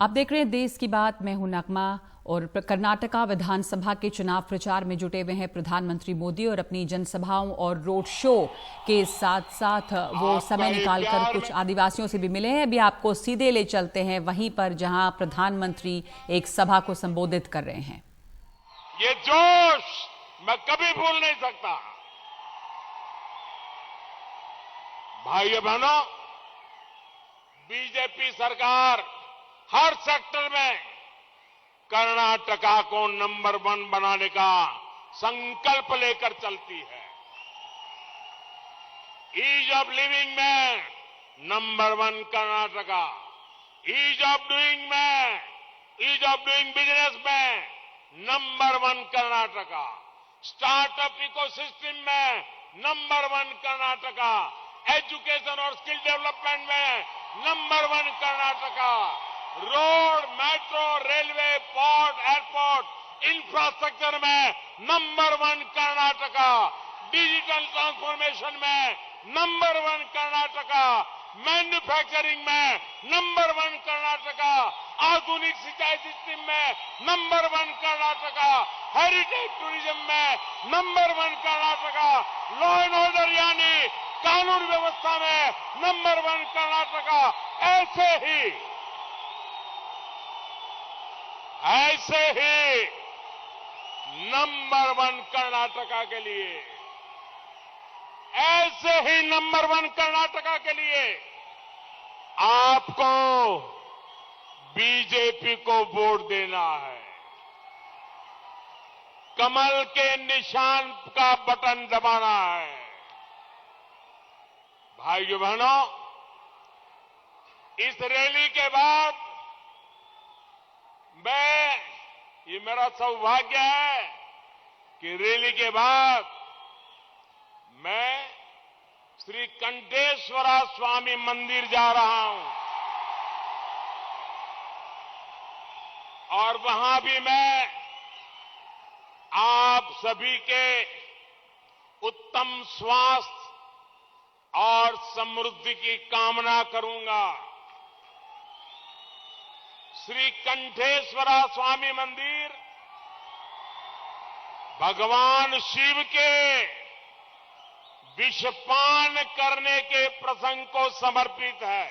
आप देख रहे हैं देश की बात, मैं हूं नगमा। और कर्नाटका विधानसभा के चुनाव प्रचार में जुटे हुए हैं प्रधानमंत्री मोदी और अपनी जनसभाओं और रोड शो के साथ साथ वो समय निकालकर कुछ आदिवासियों से भी मिले हैं। अभी आपको सीधे ले चलते हैं वहीं पर जहां प्रधानमंत्री एक सभा को संबोधित कर रहे हैं। ये जोश मैं कभी भूल नहीं सकता। भाइयों बहनों, बीजेपी सरकार हर सेक्टर में कर्नाटका को नंबर 1 बनाने का संकल्प लेकर चलती है। ईज ऑफ लिविंग में number 1 Karnataka, ease of doing business में नंबर 1 कर्नाटका, स्टार्टअप इकोसिस्टम में नंबर 1 कर्नाटका, एजुकेशन और स्किल डेवलपमेंट में number 1 Karnataka, road, metro, railway, port, airport, infrastructure में नंबर 1 कर्नाटका, डिजिटल ट्रांसफॉर्मेशन में नंबर 1 कर्नाटका, मैन्युफैक्चरिंग में नंबर 1 कर्नाटका, आधुनिक सिंचाई सिस्टम में नंबर 1 कर्नाटका, हेरिटेज टूरिज्म में number 1 Karnataka, law and order यानी कानून व्यवस्था में नंबर 1 कर्नाटका। ऐसे ही नंबर 1 कर्नाटका के लिए, ऐसे ही नंबर 1 कर्नाटका के लिए आपको बीजेपी को वोट देना है। कमल के निशान का बटन दबाना है। भाइयों बहनों, इस रैली के बाद ये मेरा सौभाग्य है कि रैली के बाद मैं श्री कंठेश्वरा स्वामी मंदिर जा रहा हूं और वहां भी मैं आप सभी के उत्तम स्वास्थ्य और समृद्धि की कामना करूंगा। श्री कंठेश्वरा स्वामी मंदिर भगवान शिव के विषपान करने के प्रसंग को समर्पित है।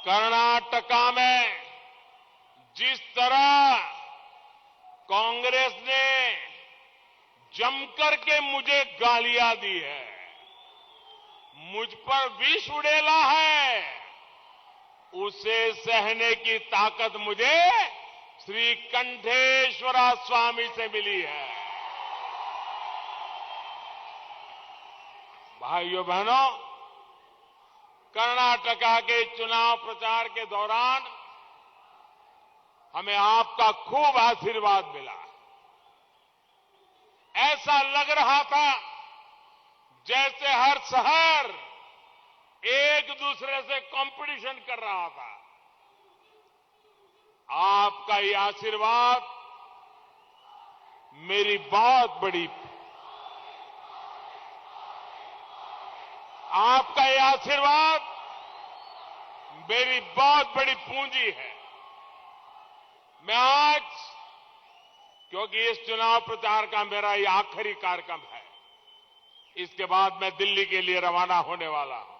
कर्नाटका में जिस तरह कांग्रेस ने जमकर के मुझे गालियां दी है, मुझ पर विष उड़ेला है, उसे सहने की ताकत मुझे श्री कंठेश्वरा स्वामी से मिली है। भाइयों बहनों, कर्नाटका के चुनाव प्रचार के दौरान हमें आपका खूब आशीर्वाद मिला। ऐसा लग रहा था जैसे हर शहर एक दूसरे से कंपटीशन कर रहा था। आपका ये आशीर्वाद मेरी बहुत बड़ी, आपका ये आशीर्वाद मेरी बहुत बड़ी पूंजी है। मैं आज, क्योंकि इस चुनाव प्रचार का मेरा ये आखिरी कार्यक्रम है, इसके बाद मैं दिल्ली के लिए रवाना होने वाला हूं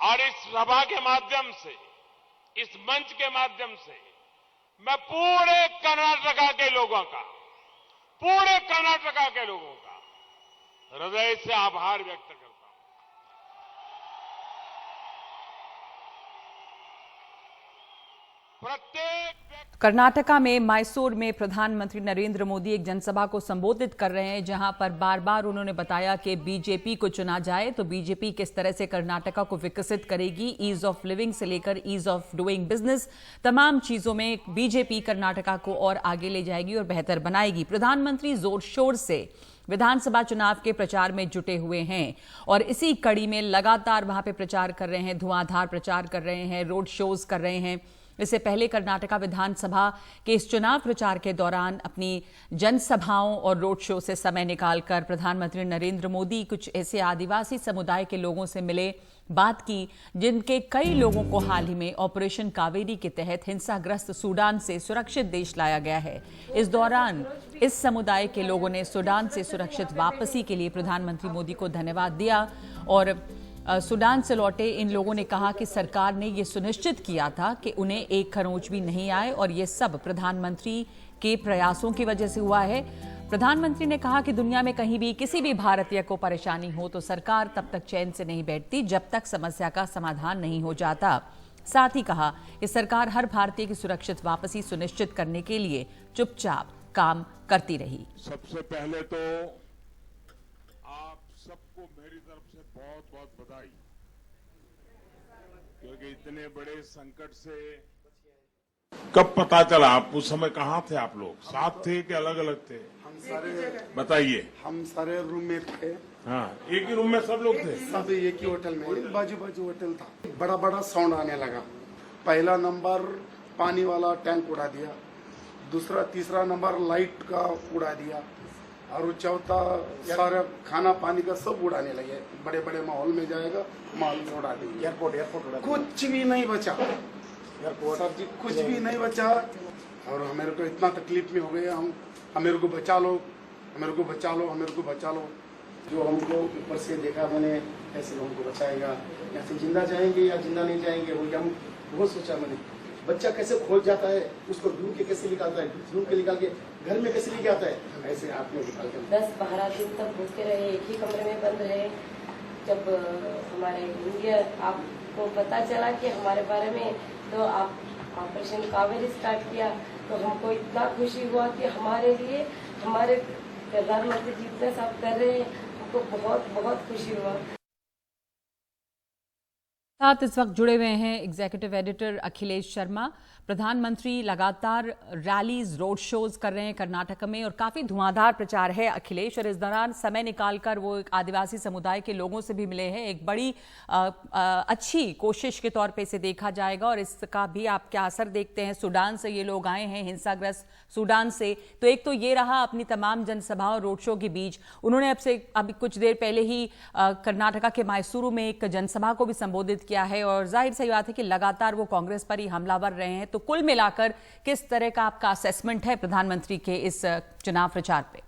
और इस सभा के माध्यम से, इस मंच के माध्यम से मैं पूरे कर्नाटका के लोगों का हृदय से आभार व्यक्त करता हूं। कर्नाटका में मैसूर में प्रधानमंत्री नरेंद्र मोदी एक जनसभा को संबोधित कर रहे हैं, जहां पर बार बार उन्होंने बताया कि बीजेपी को चुना जाए तो बीजेपी किस तरह से कर्नाटका को विकसित करेगी। ईज ऑफ लिविंग से लेकर ईज ऑफ डूइंग बिजनेस, तमाम चीजों में बीजेपी कर्नाटका को और आगे ले जाएगी और बेहतर बनाएगी। प्रधानमंत्री जोर शोर से विधानसभा चुनाव के प्रचार में जुटे हुए हैं और इसी कड़ी में लगातार वहां पे प्रचार कर रहे हैं, धुआंधार प्रचार कर रहे हैं, रोड शोज कर रहे हैं। इससे पहले कर्नाटका विधानसभा के इस चुनाव प्रचार के दौरान अपनी जनसभाओं और रोड शो से समय निकालकर प्रधानमंत्री नरेंद्र मोदी कुछ ऐसे आदिवासी समुदाय के लोगों से मिले बात की जिनके कई लोगों को हाल ही में ऑपरेशन कावेरी के तहत हिंसाग्रस्त सूडान से सुरक्षित देश लाया गया है। इस दौरान इस समुदाय के लोगों ने सूडान से सुरक्षित वापसी के लिए प्रधानमंत्री मोदी को धन्यवाद दिया और सूडान से लौटे इन लोगों ने कहा कि सरकार ने ये सुनिश्चित किया था कि उन्हें एक खरोंच भी नहीं आए और ये सब प्रधानमंत्री के प्रयासों की वजह से हुआ है। प्रधानमंत्री ने कहा कि दुनिया में कहीं भी किसी भी भारतीय को परेशानी हो तो सरकार तब तक चैन से नहीं बैठती जब तक समस्या का समाधान नहीं हो जाता। साथ ही कहा कि सरकार हर भारतीय की सुरक्षित वापसी सुनिश्चित करने के लिए चुपचाप काम करती रही। सबसे पहले तो आप सबको मेरी तरफ से बहुत बहुत बधाई, क्योंकि इतने बड़े संकट से कब पता चला? आप उस समय कहाँ थे? आप लोग साथ थे कि अलग अलग थे? हम सारे बताइए। हम सारे रूम में थे। हाँ, एक ही रूम में सब लोग थे। सब एक ही होटल में, बाजू बाजू होटल था। बड़ा बड़ा साउंड आने लगा। पहला नंबर पानी वाला टैंक उड़ा दिया, दूसरा तीसरा नंबर लाइट का उड़ा दिया और चौथा सारा खाना पानी का सब उड़ाने लगे। बड़े बड़े माहौल में जाएगा, माहौल में उड़ा दिया। एयरपोर्ट कुछ भी नहीं बचा। एयरपोर्ट सर जी कुछ भी नहीं बचा। और हमारे को इतना तकलीफ में हो गए, हम मेरे को बचा लो, मेरे को बचा लो, मेरे को बचा लो। जो हमको ऊपर से देखा मैंने, कैसे हमको बचाएगा, या फिर जिंदा जाएंगे या जिंदा नहीं जाएंगे, वो हम बहुत सोचा मैंने। बच्चा कैसे खोज जाता है, उसको ढूंढ के कैसे निकालता है, ढूंढ के निकाल के घर में कैसे लेके आता है, ऐसे आपने निकाल के 10-12 दिन तक भूखे रहे, एक ही कमरे में बंद रहे। जब हमारे इंडिया आपको पता चला कि हमारे बारे में, तो आप ऑपरेशन कावेरी स्टार्ट किया, तो हमको इतना खुशी हुआ कि हमारे लिए हमारे प्रधानमंत्री जी इतना सब कर रहे हैं, हमको बहुत बहुत खुशी हुआ। साथ इस वक्त जुड़े हुए हैं एग्जीक्यूटिव एडिटर अखिलेश शर्मा। प्रधानमंत्री लगातार रैलीज, रोड शोज कर रहे हैं कर्नाटक में और काफी धुआंधार प्रचार है अखिलेश, और इस दौरान समय निकालकर वो एक आदिवासी समुदाय के लोगों से भी मिले हैं। एक बड़ी अच्छी कोशिश के तौर पे इसे देखा जाएगा और इसका भी आप क्या असर देखते हैं? सूडान से ये लोग आए हैं, हिंसाग्रस्त सूडान से, तो एक तो ये रहा अपनी तमाम जनसभा और रोड शो के बीच उन्होंने अभी कुछ देर पहले ही कर्नाटका के मैसूरू में एक जनसभा को भी संबोधित किया है और जाहिर सी बात है कि लगातार वो कांग्रेस पर ही हमलावर रहे हैं। तो कुल मिलाकर किस तरह का आपका असेसमेंट है प्रधानमंत्री के इस चुनाव प्रचार पे?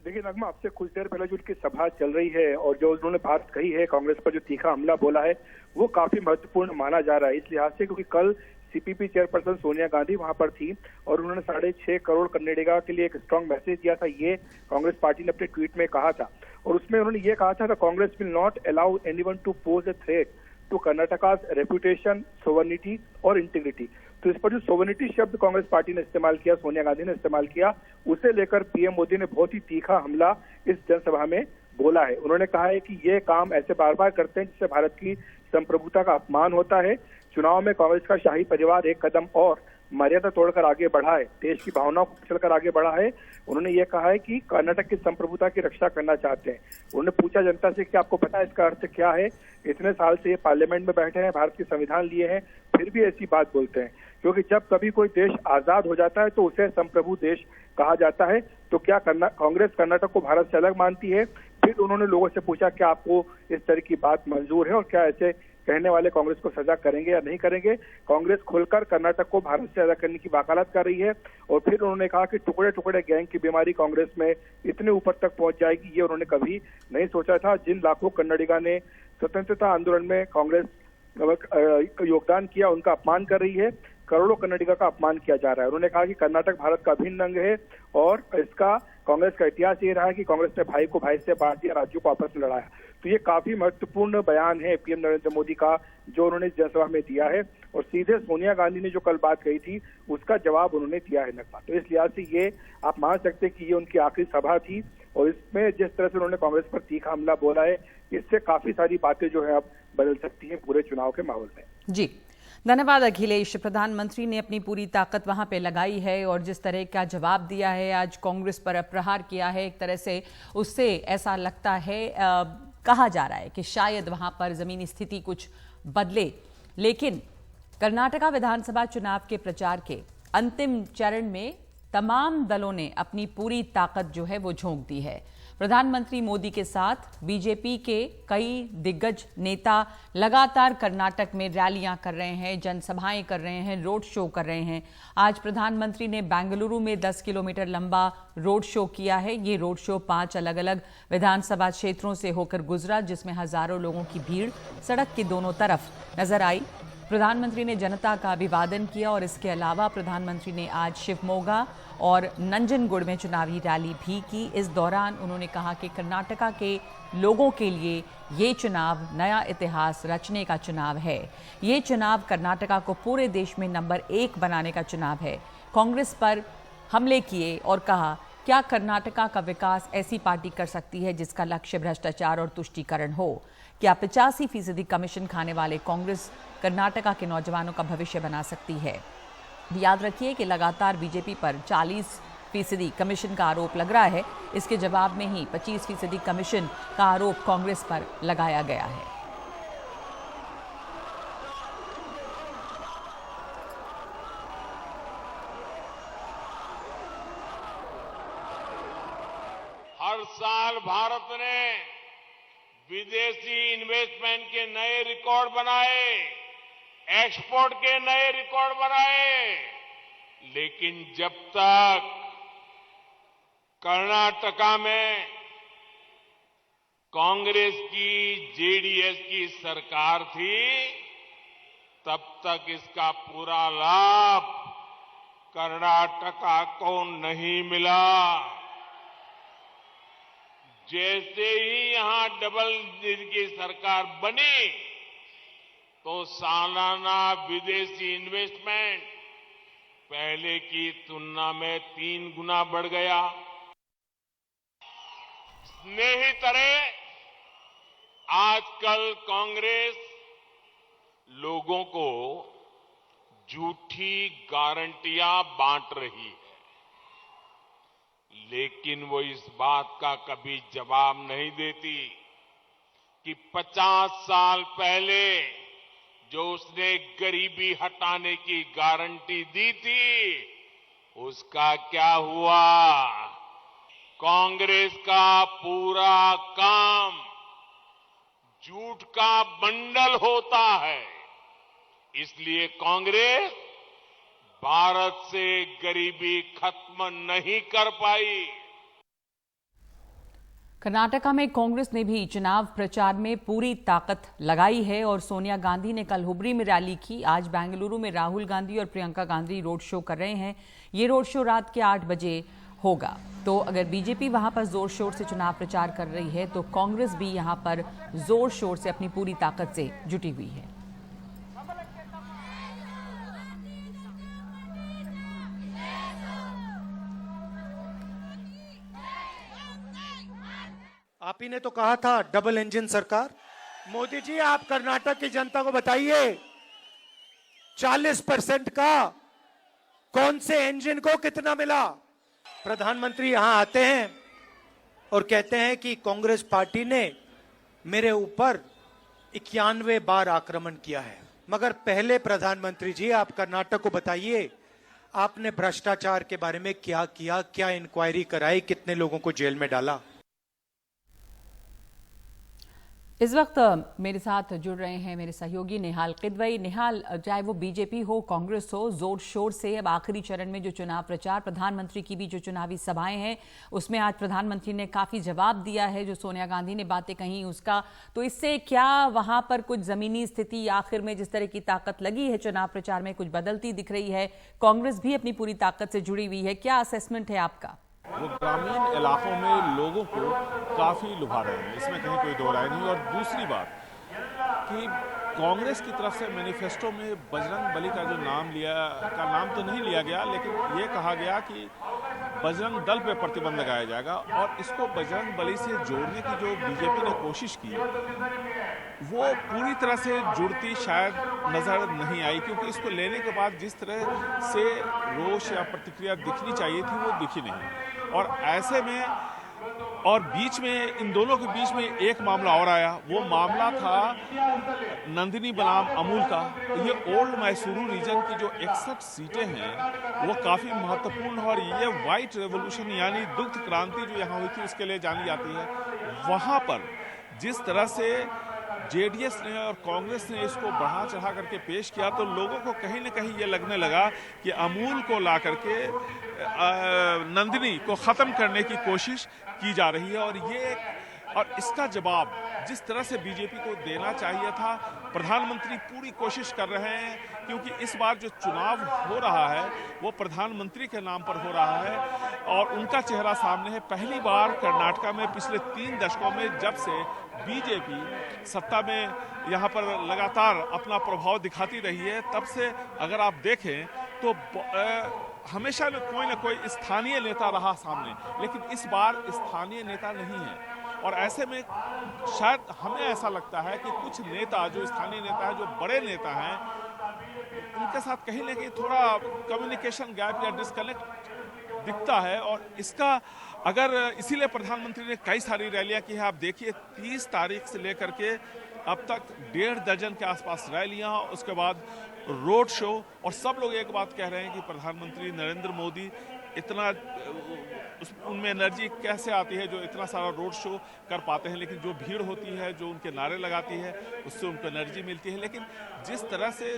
देखिए नगमा, आपसे कुछ देर पहले जो उनकी सभा चल रही है और जो उन्होंने बात कही है, कांग्रेस पर जो तीखा हमला बोला है, वो काफी महत्वपूर्ण माना जा रहा है इस लिहाज से क्योंकि कल सीपीपी चेयरपर्सन सोनिया गांधी वहां पर थी और उन्होंने 6.5 करोड़ कन्नेडिगा के लिए एक स्ट्रांग मैसेज दिया था। ये कांग्रेस पार्टी ने अपने ट्वीट में कहा था और उसमें उन्होंने ये कहा था कि Congress will not allow anyone to pose a threat to Karnataka's reputation, sovereignty और इंटीग्रिटी। तो इस पर जो सोवर्निटी शब्द कांग्रेस पार्टी ने इस्तेमाल किया, सोनिया गांधी ने इस्तेमाल किया, उसे लेकर पीएम मोदी ने बहुत ही तीखा हमला इस जनसभा में बोला है। उन्होंने कहा है कि ये काम ऐसे बार बार करते हैं जिससे भारत की संप्रभुता का अपमान होता है। चुनाव में कांग्रेस का शाही परिवार एक कदम और मर्यादा तोड़कर आगे बढ़ा है, देश की भावनाओं को कुचलकर आगे बढ़ा है। उन्होंने ये कहा है कि कर्नाटक की संप्रभुता की रक्षा करना चाहते हैं। उन्होंने पूछा जनता से कि आपको पता है इसका अर्थ क्या है? इतने साल से ये पार्लियामेंट में बैठे हैं, भारत के संविधान लिए हैं, फिर भी ऐसी बात बोलते हैं। क्योंकि जब कभी कोई देश आजाद हो जाता है तो उसे संप्रभु देश कहा जाता है। तो क्या कांग्रेस कर्नाटक को भारत से अलग मानती है? फिर उन्होंने लोगों से पूछा क्या आपको इस तरह की बात मंजूर है और क्या ऐसे कहने वाले कांग्रेस को सजा करेंगे या नहीं करेंगे? कांग्रेस खुलकर कर्नाटक को भारत से अलग करने की वकालत कर रही है और फिर उन्होंने कहा कि टुकड़े टुकड़े गैंग की बीमारी कांग्रेस में इतने ऊपर तक पहुंच जाएगी, ये उन्होंने कभी नहीं सोचा था। जिन लाखों कन्नडिगा ने स्वतंत्रता आंदोलन में कांग्रेस योगदान किया, उनका अपमान कर रही है। करोड़ों कन्नडिगा का अपमान किया जा रहा है। उन्होंने कहा कि कर्नाटक भारत का अभिन्न अंग है और इसका कांग्रेस का इतिहास ये रहा है कि कांग्रेस ने भाई को भाई से बांट दिया, राज्यों को आपस में लड़ाया। तो ये काफी महत्वपूर्ण बयान है पीएम नरेंद्र मोदी का जो उन्होंने जनसभा में दिया है और सीधे सोनिया गांधी ने जो कल बात कही थी उसका जवाब उन्होंने दिया है नगमा। तो इस लिहाज से ये आप मान सकते हैं कि ये उनकी आखिरी सभा थी और इसमें जिस तरह से उन्होंने कांग्रेस पर तीखा हमला बोला है, इससे काफी सारी बातें जो है अब बदल सकती हैं पूरे चुनाव के माहौल में। जी, धन्यवाद अखिलेश। प्रधानमंत्री ने अपनी पूरी ताकत वहां पे लगाई है और जिस तरह का जवाब दिया है, आज कांग्रेस पर प्रहार किया है, एक तरह से उससे ऐसा लगता है, कहा जा रहा है कि शायद वहां पर जमीनी स्थिति कुछ बदले। लेकिन कर्नाटका विधानसभा चुनाव के प्रचार के अंतिम चरण में तमाम दलों ने अपनी पूरी ताकत जो है वो झोंक दी है। प्रधानमंत्री मोदी के साथ बीजेपी के कई दिग्गज नेता लगातार कर्नाटक में रैलियां कर रहे हैं, जनसभाएं कर रहे हैं, रोड शो कर रहे हैं। आज प्रधानमंत्री ने बेंगलुरु में 10 किलोमीटर लंबा रोड शो किया है। ये रोड शो 5 अलग अलग विधानसभा क्षेत्रों से होकर गुजरा, जिसमें हजारों लोगों की भीड़ सड़क के दोनों तरफ नजर आई। प्रधानमंत्री ने जनता का अभिवादन किया और इसके अलावा प्रधानमंत्री ने आज शिवमोगा और नंजनगुड़ में चुनावी रैली भी की। इस दौरान उन्होंने कहा कि कर्नाटका के लोगों के लिए ये चुनाव नया इतिहास रचने का चुनाव है। ये चुनाव कर्नाटका को पूरे देश में नंबर 1 बनाने का चुनाव है। कांग्रेस पर हमले किए और कहा, क्या कर्नाटका का विकास ऐसी पार्टी कर सकती है जिसका लक्ष्य भ्रष्टाचार और तुष्टीकरण हो? क्या 85% कमीशन खाने वाले कांग्रेस कर्नाटका के नौजवानों का भविष्य बना सकती है? याद रखिए कि लगातार बीजेपी पर 40% कमीशन का आरोप लग रहा है। इसके जवाब में ही 25% कमीशन का आरोप कांग्रेस पर लगाया गया है। हर साल भारत ने विदेशी इन्वेस्टमेंट के नए रिकॉर्ड बनाए, एक्सपोर्ट के नए रिकॉर्ड बनाए, लेकिन जब तक कर्नाटका में कांग्रेस की, जेडीएस की सरकार थी, तब तक इसका पूरा लाभ कर्नाटका को नहीं मिला। जैसे ही यहां डबल इंजन की सरकार बनी तो सालाना विदेशी इन्वेस्टमेंट पहले की तुलना में 3 गुना बढ़ गया। स्नेहितरे, आजकल कांग्रेस लोगों को झूठी गारंटियां बांट रही है, लेकिन वो इस बात का कभी जवाब नहीं देती कि 50 साल पहले जो उसने गरीबी हटाने की गारंटी दी थी, उसका क्या हुआ? कांग्रेस का पूरा काम झूठ का बंडल होता है। इसलिए कांग्रेस भारत से गरीबी खत्म नहीं कर पाई। कर्नाटका में कांग्रेस ने भी चुनाव प्रचार में पूरी ताकत लगाई है और सोनिया गांधी ने कल हुबली में रैली की। आज बेंगलुरु में राहुल गांधी और प्रियंका गांधी रोड शो कर रहे हैं। ये रोड शो रात के 8 बजे होगा। तो अगर बीजेपी वहां पर जोर शोर से चुनाव प्रचार कर रही है तो कांग्रेस भी यहां पर जोर शोर से अपनी पूरी ताकत से जुटी हुई है। आप ही ने तो कहा था डबल इंजन सरकार। मोदी जी, आप कर्नाटक की जनता को बताइए 40% का कौन से इंजन को कितना मिला? प्रधानमंत्री यहां आते हैं और कहते हैं कि कांग्रेस पार्टी ने मेरे ऊपर 91 बार आक्रमण किया है। मगर पहले प्रधानमंत्री जी, आप कर्नाटक को बताइए, आपने भ्रष्टाचार के बारे में क्या किया? क्या इंक्वायरी कराई? कितने लोगों को जेल में डाला? इस वक्त मेरे साथ जुड़ रहे हैं मेरे सहयोगी निहाल किदवई। निहाल, चाहे वो बीजेपी हो, कांग्रेस हो, जोर शोर से अब आखिरी चरण में जो चुनाव प्रचार, प्रधानमंत्री की भी जो चुनावी सभाएं हैं, उसमें आज प्रधानमंत्री ने काफी जवाब दिया है जो सोनिया गांधी ने बातें कही उसका। तो इससे क्या वहां पर कुछ जमीनी स्थिति आखिर में जिस तरह की ताकत लगी है चुनाव प्रचार में, कुछ बदलती दिख रही है? कांग्रेस भी अपनी पूरी ताकत से जुड़ी हुई है। क्या असेसमेंट है आपका? वो ग्रामीण इलाकों में लोगों को काफ़ी लुभा रहे हैं, इसमें कहीं कोई दो राय नहीं। और दूसरी बात कि कांग्रेस की तरफ से मैनिफेस्टो में बजरंग बली का जो नाम तो नहीं लिया गया, लेकिन ये कहा गया कि बजरंग दल पे प्रतिबंध लगाया जाएगा। और इसको बजरंग बली से जोड़ने की जो बीजेपी ने कोशिश की, वो पूरी तरह से जुड़ती शायद नजर नहीं आई, क्योंकि इसको लेने के बाद जिस तरह से रोष या प्रतिक्रिया दिखनी चाहिए थी वो दिखी नहीं। और ऐसे में और बीच में इन दोनों के बीच में एक मामला और आया। वो मामला था नंदिनी बनाम अमूल का। ये ओल्ड मैसूरू रीजन की जो 61 सीटें हैं वो काफ़ी महत्वपूर्ण है और ये वाइट रेवोल्यूशन यानी दुग्ध क्रांति जो यहाँ हुई थी उसके लिए जानी जाती है। वहाँ पर जिस तरह से जेडीएस ने और कांग्रेस ने इसको बढ़ा चढ़ा करके पेश किया तो लोगों को कहीं ना कहीं ये लगने लगा कि अमूल को ला करके नंदिनी को ख़त्म करने की कोशिश की जा रही है। और इसका जवाब जिस तरह से बीजेपी को देना चाहिए था, प्रधानमंत्री पूरी कोशिश कर रहे हैं क्योंकि इस बार जो चुनाव हो रहा है वो प्रधानमंत्री के नाम पर हो रहा है और उनका चेहरा सामने है। पहली बार कर्नाटका में पिछले 3 दशकों में जब से बीजेपी सत्ता में यहाँ पर लगातार अपना प्रभाव दिखाती रही है, तब से अगर आप देखें तो हमेशा कोई ना कोई स्थानीय नेता रहा सामने, लेकिन इस बार स्थानीय नेता नहीं है। और ऐसे में शायद हमें ऐसा लगता है कि कुछ नेता जो स्थानीय नेता हैं, जो बड़े नेता हैं, उनके साथ कहीं ना कहीं थोड़ा कम्युनिकेशन गैप या डिस्कनेक्ट दिखता है। और इसका अगर इसीलिए प्रधानमंत्री ने कई सारी रैलियां की है। आप देखिए 30 तारीख से लेकर के अब तक 1.5 दर्जन के आसपास रैलियां, उसके बाद रोड शो, और सब लोग एक बात कह रहे हैं कि प्रधानमंत्री नरेंद्र मोदी इतना उनमें एनर्जी कैसे आती है जो इतना सारा रोड शो कर पाते हैं, लेकिन जो भीड़ होती है, जो उनके नारे लगाती है, उससे उनको एनर्जी मिलती है। लेकिन जिस तरह से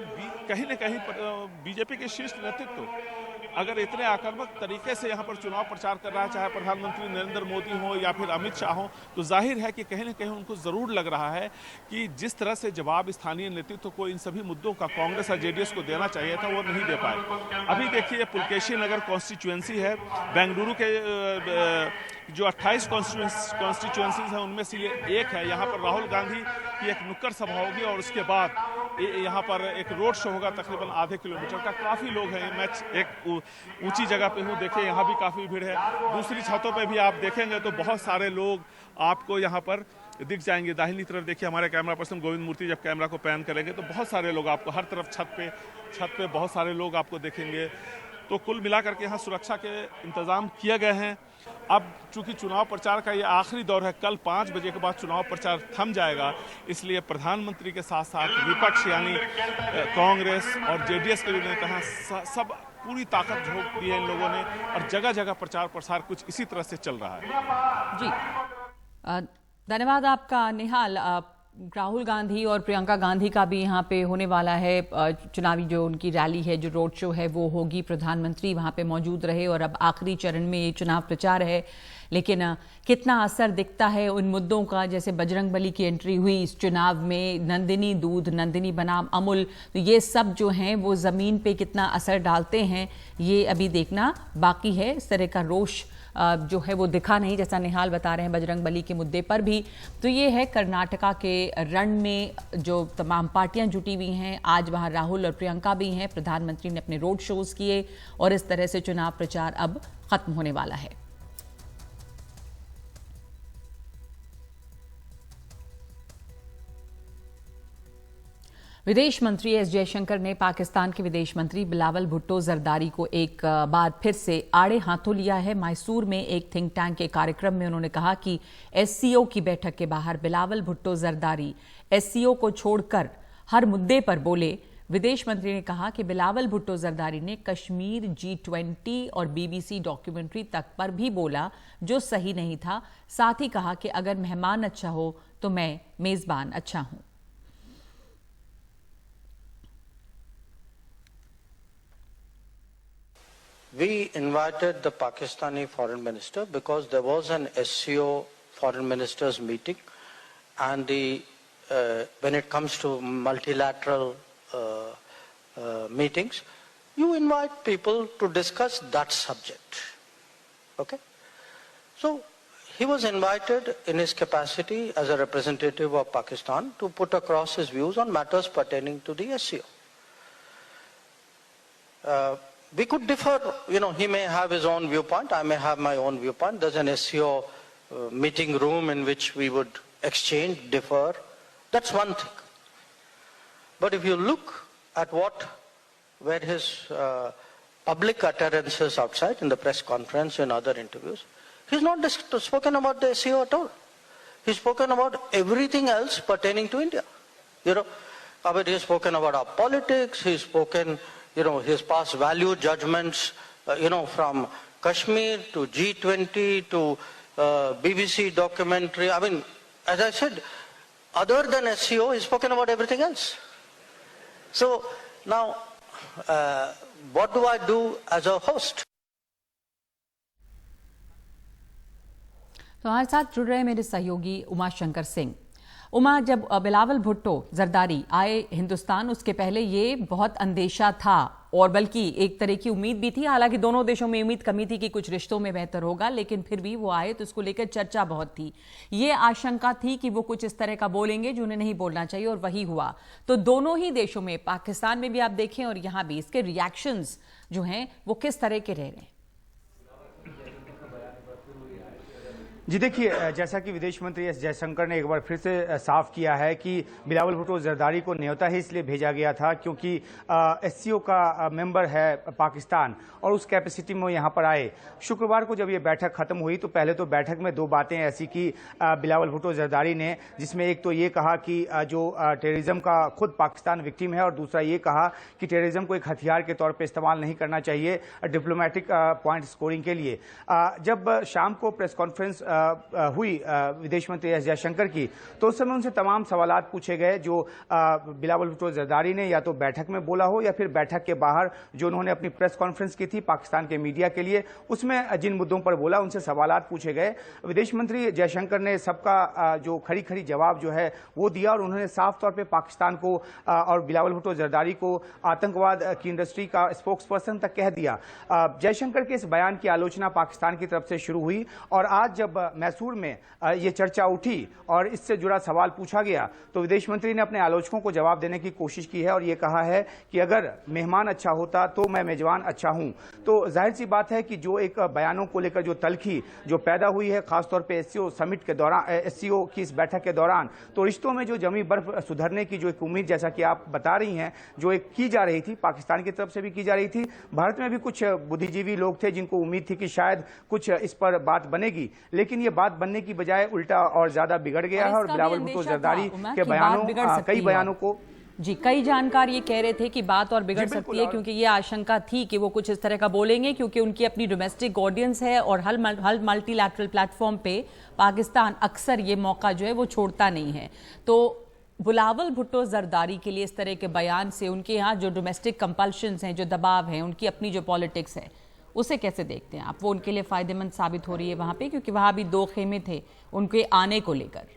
कहीं ना कहीं बीजेपी के शीर्ष नेतृत्व अगर इतने आक्रामक तरीके से यहाँ पर चुनाव प्रचार कर रहा है, चाहे प्रधानमंत्री नरेंद्र मोदी हो या फिर अमित शाह हो, तो जाहिर है कि कहीं ना कहीं उनको ज़रूर लग रहा है कि जिस तरह से जवाब स्थानीय नेतृत्व को इन सभी मुद्दों का कांग्रेस और जेडीएस को देना चाहिए था वो नहीं दे पाए। अभी देखिए पुलकेशी नगर कॉन्स्टिट्यूएंसी है, बेंगलुरु के जो 28 कॉन्स्टिट्यूएंसीज हैं उनमें से ये एक है। यहाँ पर राहुल गांधी की एक नुक्कड़ सभा होगी और उसके बाद यहाँ पर एक रोड शो होगा तकरीबन आधे किलोमीटर का। काफ़ी लोग हैं। मैं एक ऊंची जगह पे हूँ, देखिए यहाँ भी काफ़ी भीड़ है। दूसरी छतों पे भी आप देखेंगे तो बहुत सारे लोग आपको यहाँ पर दिख जाएंगे। दाहिनी तरफ देखिए हमारे कैमरा पर्सन गोविंद मूर्ति जब कैमरा को पैन करेंगे तो बहुत सारे लोग आपको हर तरफ छत पे बहुत सारे लोग आपको देखेंगे। तो कुल मिलाकर के यहाँ सुरक्षा के इंतजाम किए गए हैं। अब चूंकि चुनाव प्रचार का ये आखिरी दौर है, कल 5 बजे के बाद चुनाव प्रचार थम जाएगा, इसलिए प्रधानमंत्री के साथ साथ विपक्ष यानी कांग्रेस और जेडीएस के जो नेता हैं सब पूरी ताकत झोंक दी है इन लोगों ने और जगह जगह प्रचार प्रसार कुछ इसी तरह से चल रहा है। जी धन्यवाद आपका निहाल। राहुल गांधी और प्रियंका गांधी का भी यहाँ पे होने वाला है चुनावी जो उनकी रैली है, जो रोड शो है वो होगी। प्रधानमंत्री वहाँ पे मौजूद रहे और अब आखिरी चरण में ये चुनाव प्रचार है, लेकिन कितना असर दिखता है उन मुद्दों का, जैसे बजरंगबली की एंट्री हुई इस चुनाव में, नंदिनी दूध, नंदिनी बनाम अमूल, तो ये सब जो हैं वो ज़मीन पे कितना असर डालते हैं ये अभी देखना बाकी है। इस तरह का रोष जो है वो दिखा नहीं, जैसा निहाल बता रहे हैं बजरंगबली के मुद्दे पर भी। तो ये है कर्नाटका के रण में जो तमाम पार्टियां जुटी हुई हैं। आज वहां राहुल और प्रियंका भी हैं। प्रधानमंत्री ने अपने रोड शोज किए और इस तरह से चुनाव प्रचार अब खत्म होने वाला है। विदेश मंत्री एस जयशंकर ने पाकिस्तान के विदेश मंत्री बिलावल भुट्टो जरदारी को एक बार फिर से आड़े हाथों लिया है। मैसूर में एक थिंक टैंक के कार्यक्रम में उन्होंने कहा कि एससीओ की बैठक के बाहर बिलावल भुट्टो जरदारी एससीओ को छोड़कर हर मुद्दे पर बोले। विदेश मंत्री ने कहा कि बिलावल भुट्टो जरदारी ने कश्मीर, G20 और BBC डॉक्यूमेंट्री तक पर भी बोला जो सही नहीं था। साथ ही कहा कि अगर मेहमान अच्छा हो तो मैं मेजबान अच्छा हूं। We invited the Pakistani foreign minister because there was an SCO foreign ministers meeting, and when it comes to multilateral meetings, you invite people to discuss that subject. Okay? So he was invited in his capacity as a representative of Pakistan to put across his views on matters pertaining to the SCO. We could differ, he may have his own viewpoint, I may have my own viewpoint. There's an SCO meeting room in which we would exchange, differ. That's one thing. But if you look at what were his public utterances outside in the press conference and other interviews, He's not spoken about the SCO at all. He's spoken about everything else pertaining to India. You know, I mean, he's spoken about our politics, he's spoken, his past value judgments, from Kashmir to G20 to BBC documentary. I mean, as I said, other than SCO, he's spoken about everything else. So now, what do I do as a host? तो हमारे साथ जुड़ रहे मेरे सहयोगी उमा शंकर सिंह। उमा, जब बिलावल भुट्टो जरदारी आए हिंदुस्तान, उसके पहले ये बहुत अंदेशा था और बल्कि एक तरह की उम्मीद भी थी। हालांकि दोनों देशों में उम्मीद कमी थी कि कुछ रिश्तों में बेहतर होगा, लेकिन फिर भी वो आए तो इसको लेकर चर्चा बहुत थी। ये आशंका थी कि वो कुछ इस तरह का बोलेंगे जो उन्हें नहीं बोलना चाहिए, और वही हुआ। तो दोनों ही देशों में, पाकिस्तान में भी आप देखें और यहाँ भी, इसके रिएक्शंस जो हैं वो किस तरह के रह रहे हैं? जी देखिए, जैसा कि विदेश मंत्री एस जयशंकर ने एक बार फिर से साफ किया है कि बिलावल भुट्टो जरदारी को न्योता ही इसलिए भेजा गया था क्योंकि एससीओ का मेंबर है पाकिस्तान और उस कैपेसिटी में वो यहाँ पर आए। शुक्रवार को जब ये बैठक खत्म हुई तो पहले तो बैठक में दो बातें ऐसी की बिलावल भुट्टो जरदारी ने, जिसमें एक तो ये कहा कि जो टेररिज्म का खुद पाकिस्तान विक्टिम है, और दूसरा ये कहा कि टेररिज्म को एक हथियार के तौर पर इस्तेमाल नहीं करना चाहिए डिप्लोमेटिक पॉइंट स्कोरिंग के लिए। जब शाम को प्रेस कॉन्फ्रेंस हुई विदेश मंत्री एस जयशंकर की, तो उस समय उनसे तमाम सवालात पूछे गए जो बिलावल भुट्टो जरदारी ने या तो बैठक में बोला हो या फिर बैठक के बाहर जो उन्होंने अपनी प्रेस कॉन्फ्रेंस की थी पाकिस्तान के मीडिया के लिए, उसमें जिन मुद्दों पर बोला उनसे सवालात पूछे गए। विदेश मंत्री जयशंकर ने सबका जो खड़ी खड़ी जवाब जो है वो दिया, और उन्होंने साफ तौर पर पाकिस्तान को और बिलावल भुट्टो जरदारी को आतंकवाद की इंडस्ट्री का स्पोक्स पर्सन तक कह दिया। जयशंकर के इस बयान की आलोचना पाकिस्तान की तरफ से शुरू हुई, और आज जब मैसूर में ये चर्चा उठी और इससे जुड़ा सवाल पूछा गया तो विदेश मंत्री ने अपने आलोचकों को जवाब देने की कोशिश की है और ये कहा है कि अगर मेहमान अच्छा होता तो मैं मेजबान अच्छा हूं। तो जाहिर सी बात है कि जो एक बयानों को लेकर जो तलखी जो पैदा हुई है खासतौर पे एससीओ समिट के दौरान, एससीओ की इस बैठक के दौरान, तो रिश्तों में जो जमी बर्फ सुधरने की जो एक उम्मीद, जैसा कि आप बता रही हैं, जो एक की जा रही थी, पाकिस्तान की तरफ से भी की जा रही थी, भारत में भी कुछ बुद्धिजीवी लोग थे जिनको उम्मीद थी कि शायद कुछ इस पर बात बनेगी, लेकिन ये बात बनने की बजाय उल्टा और ज्यादा बिगड़ गया है। और बिलावल भुट्टो जरदारी के बयानों, कई बयानों को जी, कई जानकार ये कह रहे थे कि बात और बिगड़ सकती है, क्योंकि ये आशंका थी कि वो कुछ इस तरह का बोलेंगे, क्योंकि उनकी अपनी डोमेस्टिक ऑडियंस है और हर मल्टीलैटरल प्लेटफॉर्म पे पाकिस्तान अक्सर ये मौका जो है वो छोड़ता नहीं है। तो बिलावल भुट्टो जरदारी के लिए इस तरह के बयान से उनके यहाँ जो डोमेस्टिक कंपल्शंस हैं, जो दबाव है, उनकी अपनी जो पॉलिटिक्स है, उसे कैसे देखते हैं आप? वो उनके लिए फायदेमंद साबित हो रही है वहां पे, क्योंकि वहां भी दो खेमे थे उनके आने को लेकर।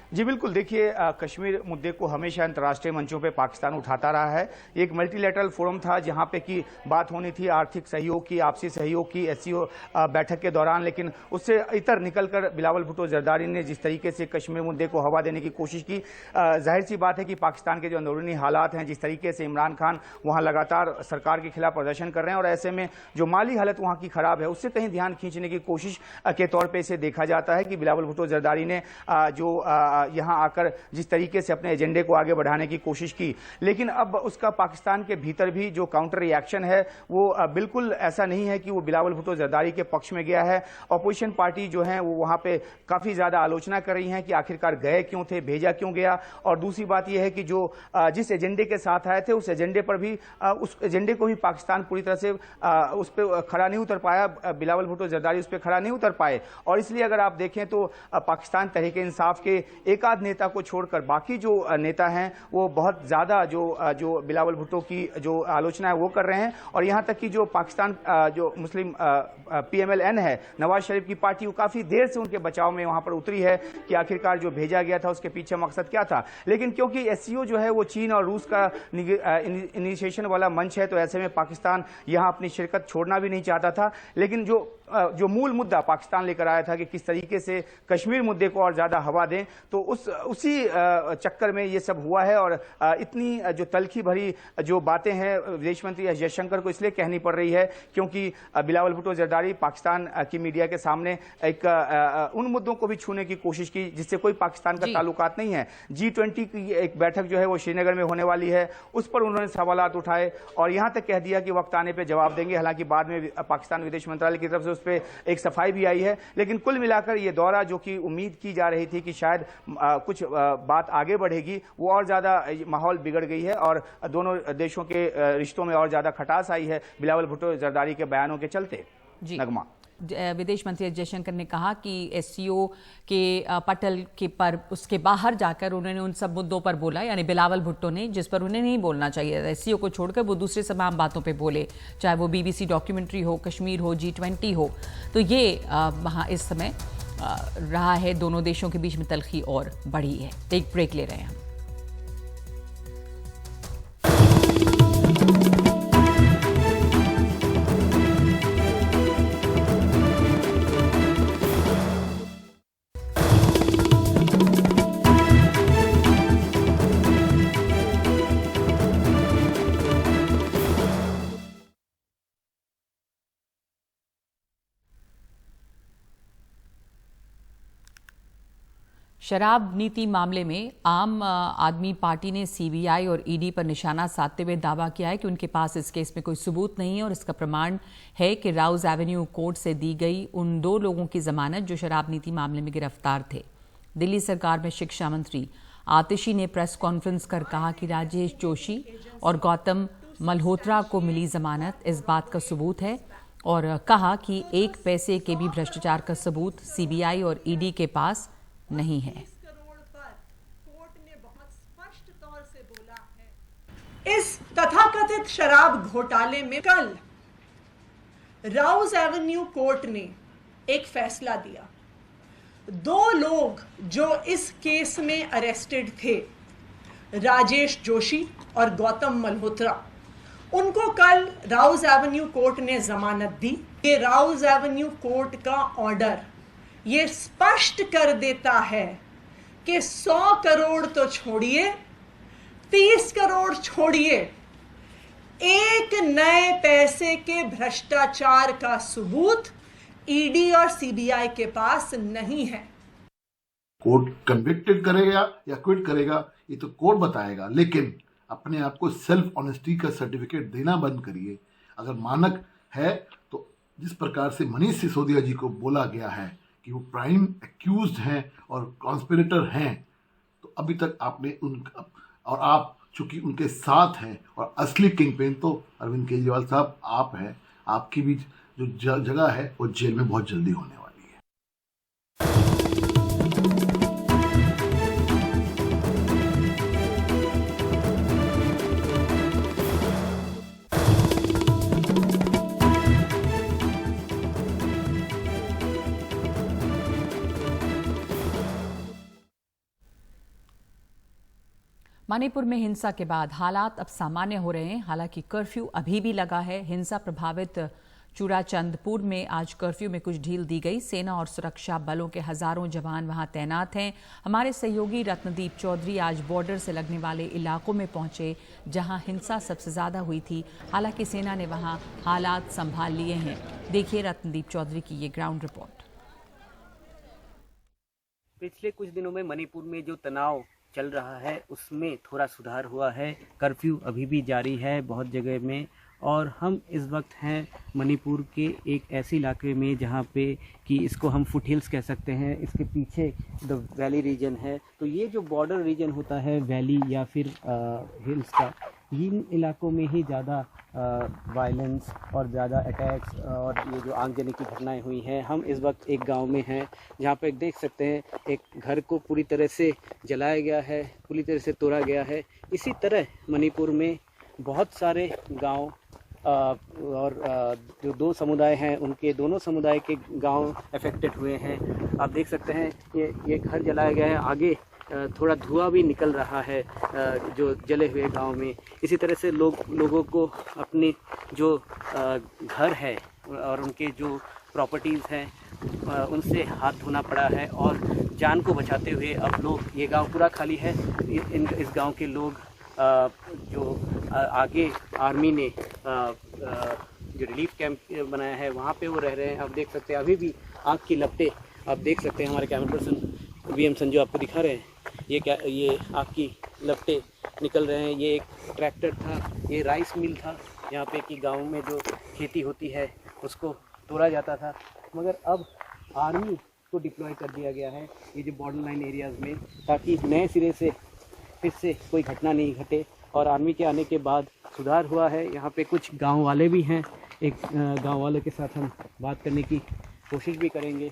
जी बिल्कुल, देखिए कश्मीर मुद्दे को हमेशा अंतर्राष्ट्रीय मंचों पे पाकिस्तान उठाता रहा है। एक मल्टीलैटरल फोरम था जहां पे की बात होनी थी आर्थिक सहयोग की, आपसी सहयोग की, एससीओ बैठक के दौरान, लेकिन उससे इतर निकलकर बिलावल भुट्टो जरदारी ने जिस तरीके से कश्मीर मुद्दे को हवा देने की कोशिश की, जाहिर सी बात है कि पाकिस्तान के जो अंदरूनी हालात हैं, जिस तरीके से इमरान खान वहाँ लगातार सरकार के खिलाफ प्रदर्शन कर रहे हैं और ऐसे में जो माली हालत वहाँ की खराब है, उससे कहीं ध्यान खींचने की कोशिश के तौर पर इसे देखा जाता है कि बिलावल भुट्टो जरदारी ने जो यहां आकर जिस तरीके से अपने एजेंडे को आगे बढ़ाने की कोशिश की, लेकिन अब उसका पाकिस्तान के भीतर भी जो काउंटर रिएक्शन है वो बिल्कुल ऐसा नहीं है कि वो बिलावल भुट्टो जरदारी के पक्ष में गया है। अपोजिशन पार्टी जो है वो वहां पे काफी ज्यादा आलोचना कर रही है कि आखिरकार गए क्यों थे, भेजा क्यों गया, और दूसरी बात यह है कि जो जिस एजेंडे के साथ आए थे उस एजेंडे पर भी उस एजेंडे को भी पाकिस्तान पूरी तरह से उस पर खड़ा नहीं उतर पाया, बिलावल भुट्टो जरदारी उस पर खड़ा नहीं उतर पाए। और इसलिए अगर आप देखें तो पाकिस्तान तहरीक इंसाफ के एकाध नेता को छोड़कर बाकी जो नेता हैं वो बहुत ज्यादा जो बिलावल भुट्टो की जो आलोचना है वो कर रहे हैं, और यहां तक कि जो पाकिस्तान जो मुस्लिम PMLN है, नवाज शरीफ की पार्टी, वो काफी देर से उनके बचाव में वहां पर उतरी है कि आखिरकार जो भेजा गया था उसके पीछे मकसद क्या था। लेकिन क्योंकि एससीओ जो है वो चीन और रूस का इनिशिएशन वाला मंच है, तो ऐसे में पाकिस्तान यहां अपनी शिरकत छोड़ना भी नहीं चाहता था। लेकिन जो जो मूल मुद्दा पाकिस्तान लेकर आया था कि किस तरीके से कश्मीर मुद्दे को और ज्यादा हवा दें, तो उसी चक्कर में ये सब हुआ है। और इतनी जो तलखी भरी जो बातें हैं विदेश मंत्री एस जयशंकर को इसलिए कहनी पड़ रही है क्योंकि बिलावल भुट्टो जरदारी पाकिस्तान की मीडिया के सामने एक उन मुद्दों को भी छूने की कोशिश की जिससे कोई पाकिस्तान का ताल्लुकात नहीं है। G20 की एक बैठक जो है वो श्रीनगर में होने वाली है, उस पर उन्होंने सवालात उठाए और यहां तक कह दिया कि वक्त आने पर जवाब देंगे। हालांकि बाद में पाकिस्तान विदेश मंत्रालय की तरफ से उस पर एक सफाई भी आई है, लेकिन कुल मिलाकर ये दौरा जो कि उम्मीद की जा रही थी कि शायद कुछ बात आगे बढ़ेगी, वो और ज्यादा माहौल बिगड़ गई है और दोनों देशों के रिश्तों में और ज्यादा खटास आई है बिलावल भुट्टो जरदारी के बयानों के चलते। नगमा, विदेश मंत्री एस जयशंकर ने कहा कि एससीओ के पटल के पर उसके बाहर जाकर उन्होंने उन सब मुद्दों पर बोला, यानी बिलावल भुट्टो ने, जिस पर उन्हें नहीं बोलना चाहिए। एससीओ को छोड़कर वो दूसरे तमाम बातों पे बोले, चाहे वो बीबीसी डॉक्यूमेंट्री हो, कश्मीर हो, G20 हो। तो ये वहाँ इस समय रहा है, दोनों देशों के बीच में तलखी और बढ़ी है। एक ब्रेक ले रहे हैं हम। शराब नीति मामले में आम आदमी पार्टी ने सीबीआई और ईडी पर निशाना साधते हुए दावा किया है कि उनके पास इस केस में कोई सबूत नहीं है और इसका प्रमाण है कि राउज एवेन्यू कोर्ट से दी गई उन 2 लोगों की जमानत जो शराब नीति मामले में गिरफ्तार थे। दिल्ली सरकार में शिक्षा मंत्री आतिशी ने प्रेस कॉन्फ्रेंस कर कहा कि राजेश जोशी और गौतम मल्होत्रा को मिली जमानत इस बात का सबूत है और कहा कि 1 पैसे के भी भ्रष्टाचार का सबूत सीबीआई और ईडी के पास नहीं है। इस तथाकथित शराब घोटाले में कल राउज एवेन्यू कोर्ट ने एक फैसला दिया। 2 लोग जो इस केस में अरेस्टेड थे, राजेश जोशी और गौतम मल्होत्रा, उनको कल राउज एवेन्यू कोर्ट ने जमानत दी। ये राउज एवेन्यू कोर्ट का ऑर्डर ये स्पष्ट कर देता है कि 100 करोड़ तो छोड़िए, 30 करोड़ छोड़िए, 1 नए पैसे के भ्रष्टाचार का सबूत ईडी और सीबीआई के पास नहीं है। कोर्ट कन्विक्टेड करेगा या क्विट करेगा ये तो कोर्ट बताएगा, लेकिन अपने आप को सेल्फ ऑनेस्टी का सर्टिफिकेट देना बंद करिए। अगर मानक है तो जिस प्रकार से मनीष सिसोदिया जी को बोला गया है कि वो प्राइम एक्यूज्ड हैं और कॉन्स्पिरेटर हैं, तो अभी तक आपने और आप चूंकि उनके साथ हैं और असली किंगपिन तो अरविंद केजरीवाल साहब आप हैं, आपकी भी जो जगह है वो जेल में बहुत जल्दी होने वाली है। मणिपुर में हिंसा के बाद हालात अब सामान्य हो रहे हैं। हालांकि कर्फ्यू अभी भी लगा है। हिंसा प्रभावित चूड़ाचंदपुर में आज कर्फ्यू में कुछ ढील दी गई। सेना और सुरक्षा बलों के हजारों जवान वहां तैनात हैं। हमारे सहयोगी रत्नदीप चौधरी आज बॉर्डर से लगने वाले इलाकों में पहुंचे जहां हिंसा सबसे ज्यादा हुई थी। हालांकि सेना ने वहां हालात संभाल लिए हैं। देखिए रत्नदीप चौधरी की ये ग्राउंड रिपोर्ट। पिछले कुछ दिनों में मणिपुर में जो तनाव चल रहा है उसमें थोड़ा सुधार हुआ है। कर्फ्यू अभी भी जारी है बहुत जगह में और हम इस वक्त हैं मणिपुर के एक ऐसे इलाके में जहाँ पे कि इसको हम फुट हिल्स कह सकते हैं। इसके पीछे द वैली रीजन है। तो ये जो बॉर्डर रीजन होता है वैली या फिर हिल्स का, इन इलाकों में ही ज़्यादा वायलेंस और ज़्यादा अटैक्स और ये जो आगजनी की घटनाएं हुई हैं। हम इस वक्त एक गांव में हैं जहां पे देख सकते हैं एक घर को पूरी तरह से जलाया गया है, पूरी तरह से तोड़ा गया है। इसी तरह मणिपुर में बहुत सारे गांव और जो 2 समुदाय हैं उनके दोनों समुदाय के गांव अफेक्टेड हुए हैं। आप देख सकते हैं ये घर जलाया गया है। आगे थोड़ा धुआं भी निकल रहा है जो जले हुए गांव में। इसी तरह से लोगों को अपनी जो घर है और उनके जो प्रॉपर्टीज़ हैं उनसे हाथ धोना पड़ा है और जान को बचाते हुए अब लोग, ये गांव पूरा खाली है, इस गांव के लोग जो आगे आर्मी ने जो रिलीफ कैंप बनाया है वहाँ पे वो रह रहे हैं। आप देख सकते हैं अभी भी आग की लपटें, आप देख सकते हैं, हमारे कैमरा पर्सन वीएम संजू आपको दिखा रहे हैं, ये आग की लपटें निकल रहे हैं। ये एक ट्रैक्टर था, ये राइस मिल था यहाँ पे कि गांव में जो खेती होती है उसको तोड़ा जाता था, मगर अब आर्मी को डिप्लॉय कर दिया गया है ये जो बॉर्डर लाइन एरियाज़ में, ताकि नए सिरे से फिर से कोई घटना नहीं घटे। और आर्मी के आने के बाद सुधार हुआ है। यहाँ पे कुछ गांव वाले भी हैं, एक गांव वाले के साथ हम बात करने की कोशिश भी करेंगे।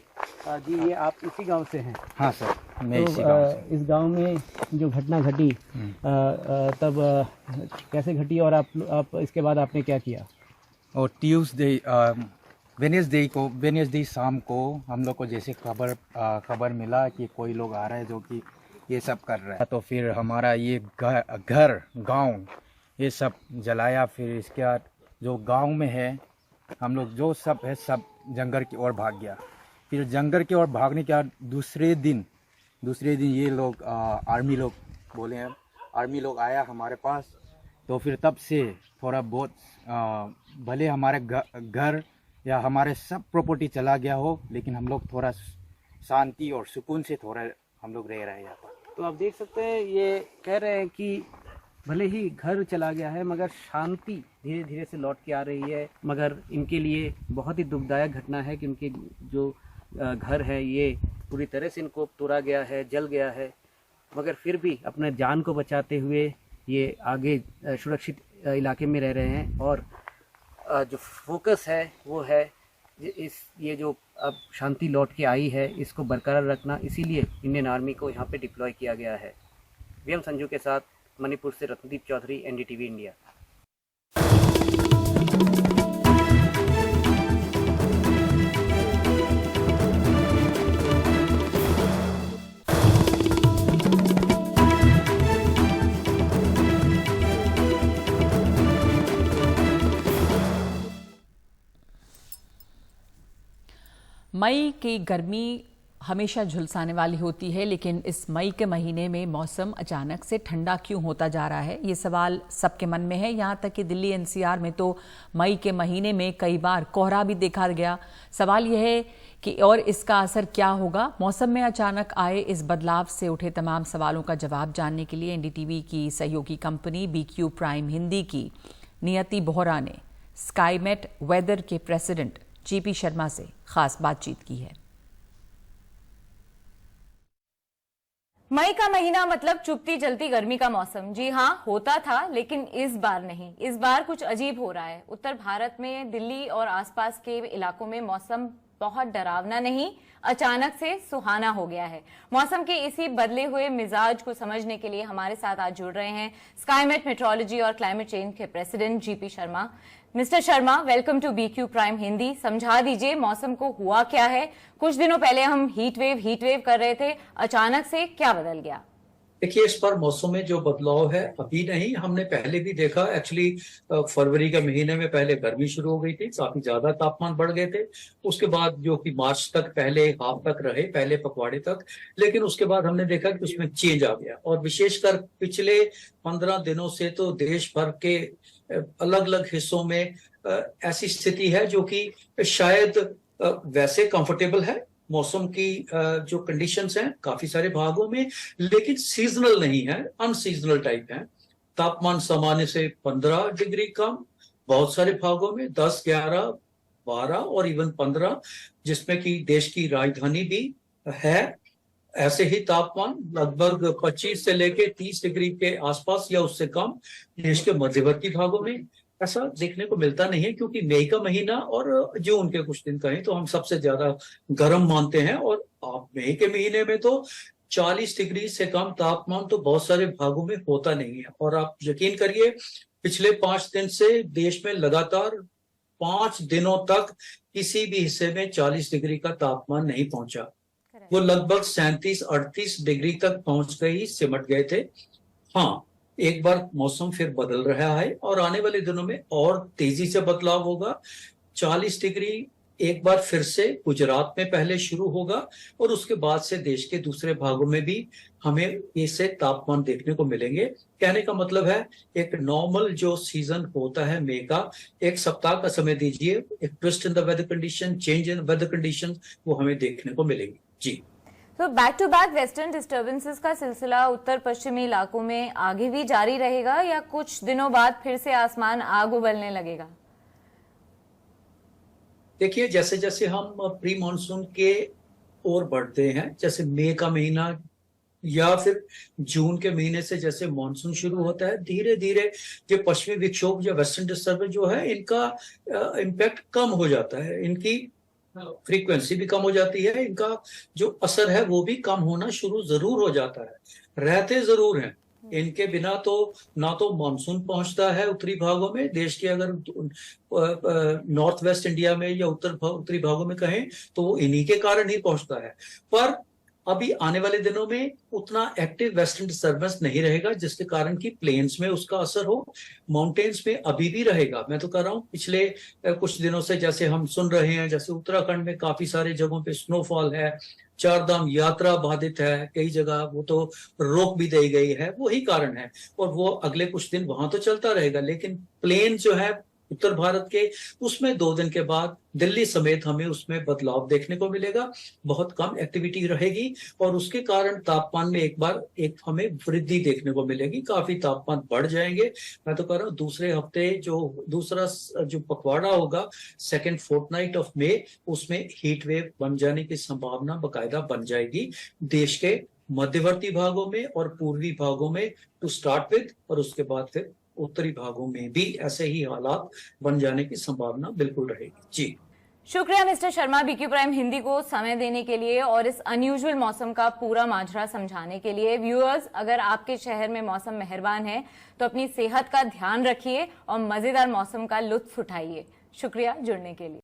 जी, ये आप इसी गांव से हैं? हाँ सर, मैं तो इसी गांव से। इस गांव में जो घटना घटी तब कैसे घटी और आप इसके बाद आपने क्या किया? और ट्यूसडे वेडनेसडे शाम को हम लोग को जैसे खबर मिला कि कोई लोग आ रहा है जो कि ये सब कर रहा है, तो फिर हमारा ये घर गांव ये सब जलाया। फिर इसके बाद जो गांव में है हम लोग जो सब है सब जंगल की ओर भाग गया। फिर जंगल की ओर भागने के बाद दूसरे दिन ये लोग आर्मी लोग बोले हैं, आर्मी लोग आया हमारे पास। तो फिर तब से थोड़ा बहुत भले हमारे घर या हमारे सब प्रॉपर्टी चला गया हो, लेकिन हम लोग थोड़ा शांति और सुकून से थोड़ा हम लोग रह रहे हैं यहाँ पर। तो आप देख सकते हैं, ये कह रहे हैं कि भले ही घर चला गया है मगर शांति धीरे धीरे से लौट के आ रही है। मगर इनके लिए बहुत ही दुखदायक घटना है कि उनके जो घर है ये पूरी तरह से इनको तोड़ा गया है, जल गया है, मगर फिर भी अपने जान को बचाते हुए ये आगे सुरक्षित इलाके में रह रहे हैं। और जो फोकस है वो है ये जो अब शांति लौट के आई है इसको बरकरार रखना, इसीलिए इंडियन आर्मी को यहाँ पे डिप्लॉय किया गया है। वीएम संजू के साथ मणिपुर से रत्नदीप चौधरी, एनडीटीवी इंडिया। मई की गर्मी हमेशा झुलसाने वाली होती है, लेकिन इस मई के महीने में मौसम अचानक से ठंडा क्यों होता जा रहा है, ये सवाल सबके मन में है। यहाँ तक कि दिल्ली एनसीआर में तो मई के महीने में कई बार कोहरा भी देखा गया। सवाल यह है कि और इसका असर क्या होगा। मौसम में अचानक आए इस बदलाव से उठे तमाम सवालों का जवाब जानने के लिए एनडीटीवी की सहयोगी कंपनी बीक्यू प्राइम हिंदी की नियति बोहरा ने स्काईमेट वेदर के प्रेसिडेंट जीपी शर्मा से खास बातचीत की है। मई का महीना मतलब चुपती जलती गर्मी का मौसम। जी हाँ, होता था, लेकिन इस बार नहीं। इस बार कुछ अजीब हो रहा है। उत्तर भारत में दिल्ली और आसपास के इलाकों में मौसम बहुत डरावना नहीं, अचानक से सुहाना हो गया है। मौसम के इसी बदले हुए मिजाज को समझने के लिए हमारे साथ आज जुड़ रहे हैं स्काईमेट मेट्रोलॉजी और क्लाइमेट चेंज के president GP Sharma. Mister Sharma, welcome to BQ prime Hindi. समझा दीजिए मौसम को हुआ क्या है। कुछ दिनों पहले हम हीट वेव कर रहे थे, अचानक से क्या बदल गया? देखिए, इस पर मौसम में जो बदलाव है अभी नहीं, हमने पहले भी देखा। एक्चुअली फरवरी के महीने में पहले गर्मी शुरू हो गई थी, काफी ज्यादा तापमान बढ़ गए थे। उसके बाद जो कि मार्च तक पहले हाफ तक रहे, पहले पखवाड़े तक, लेकिन उसके बाद हमने देखा कि उसमें चेंज आ गया। और विशेषकर पिछले 15 दिनों से तो देश भर के अलग अलग हिस्सों में ऐसी स्थिति है जो कि शायद वैसे कंफर्टेबल है। मौसम की जो कंडीशंस हैं काफी सारे भागों में, लेकिन सीजनल नहीं है, अनसीजनल टाइप है। तापमान सामान्य से 15 डिग्री कम, बहुत सारे भागों में 10, 11, 12 और इवन 15, जिसमें कि देश की राजधानी भी है। ऐसे ही तापमान लगभग 25 से लेके 30 डिग्री के आसपास या उससे कम देश के मध्यवर्ती भागों में। ऐसा देखने को मिलता नहीं है, क्योंकि मई का महीना और जून के कुछ दिन कहें तो हम सबसे ज्यादा गर्म मानते हैं। और आप मई के महीने में तो 40 डिग्री से कम तापमान तो बहुत सारे भागों में होता नहीं है। और आप यकीन करिए, पिछले 5 दिन से देश में लगातार 5 दिनों तक किसी भी हिस्से में 40 डिग्री का तापमान नहीं पहुंचा। वो लगभग 37-38 डिग्री तक पहुंच गए ही सिमट गए थे। हाँ, एक बार मौसम फिर बदल रहा है और आने वाले दिनों में और तेजी से बदलाव होगा। 40 डिग्री एक बार फिर से गुजरात में पहले शुरू होगा और उसके बाद से देश के दूसरे भागों में भी हमें इससे तापमान देखने को मिलेंगे। कहने का मतलब है एक नॉर्मल जो सीजन होता है मई का, एक सप्ताह का समय दीजिए, एक twist in the weather condition, change in weather condition वो हमें देखने को मिलेंगी। जी, तो back to back western disturbances का सिलसिला उत्तर पश्चिमी इलाकों में आगे भी जारी रहेगा या कुछ दिनों बाद फिर से आसमान आग उगलने लगेगा? देखिए, जैसे जैसे हम प्री मानसून के ओर बढ़ते हैं, जैसे मई का महीना या फिर जून के महीने से जैसे मानसून शुरू होता है, धीरे धीरे जो पश्चिमी विक्षोभ या वेस्टर्न डिस्टर्बेंस जो है इनका इम्पैक्ट कम हो जाता है, इनकी फ्रीक्वेंसी भी कम हो जाती है, इनका जो असर है वो भी कम होना शुरू जरूर हो जाता है। रहते जरूर हैं, इनके बिना तो ना तो मानसून पहुंचता है उत्तरी भागों में देश के, अगर नॉर्थ वेस्ट इंडिया में या उत्तरी भागों में कहें तो वो इन्हीं के कारण ही पहुंचता है। पर अभी आने वाले दिनों में उतना एक्टिव वेस्टर्न डिस्टर्बेंस नहीं रहेगा, जिसके कारण कि प्लेन्स में उसका असर हो, माउंटेन्स में अभी भी रहेगा। मैं तो कह रहा हूँ पिछले कुछ दिनों से जैसे हम सुन रहे हैं, जैसे उत्तराखंड में काफी सारे जगहों पे स्नोफॉल है, चारधाम यात्रा बाधित है, कई जगह वो तो रोक भी दी गई है, वही कारण है और वो अगले कुछ दिन वहां तो चलता रहेगा। लेकिन प्लेन जो है उत्तर भारत के, उसमें 2 दिन के बाद दिल्ली समेत हमें उसमें बदलाव देखने को मिलेगा, बहुत कम एक्टिविटी रहेगी और उसके कारण तापमान में एक हमें वृद्धि देखने को मिलेगी, काफी तापमान बढ़ जाएंगे। मैं तो कह रहा हूँ दूसरे हफ्ते दूसरा जो पखवाड़ा होगा, सेकेंड फोर्टनाइट ऑफ मई, उसमें हीट वेव बन जाने की संभावना बकायदा बन जाएगी देश के मध्यवर्ती भागों में और पूर्वी भागों में टू स्टार्ट विद, और उसके बाद फिर उत्तरी भागों में भी ऐसे ही हालात बन जाने की संभावना बिल्कुल रहेगी। जी, शुक्रिया mister Sharma, BQ prime Hindi को समय देने के लिए और इस अनयूजुअल मौसम का पूरा माजरा समझाने के लिए। व्यूअर्स, अगर आपके शहर में मौसम मेहरबान है तो अपनी सेहत का ध्यान रखिए और मजेदार मौसम का लुत्फ उठाइए। शुक्रिया जुड़ने के लिए।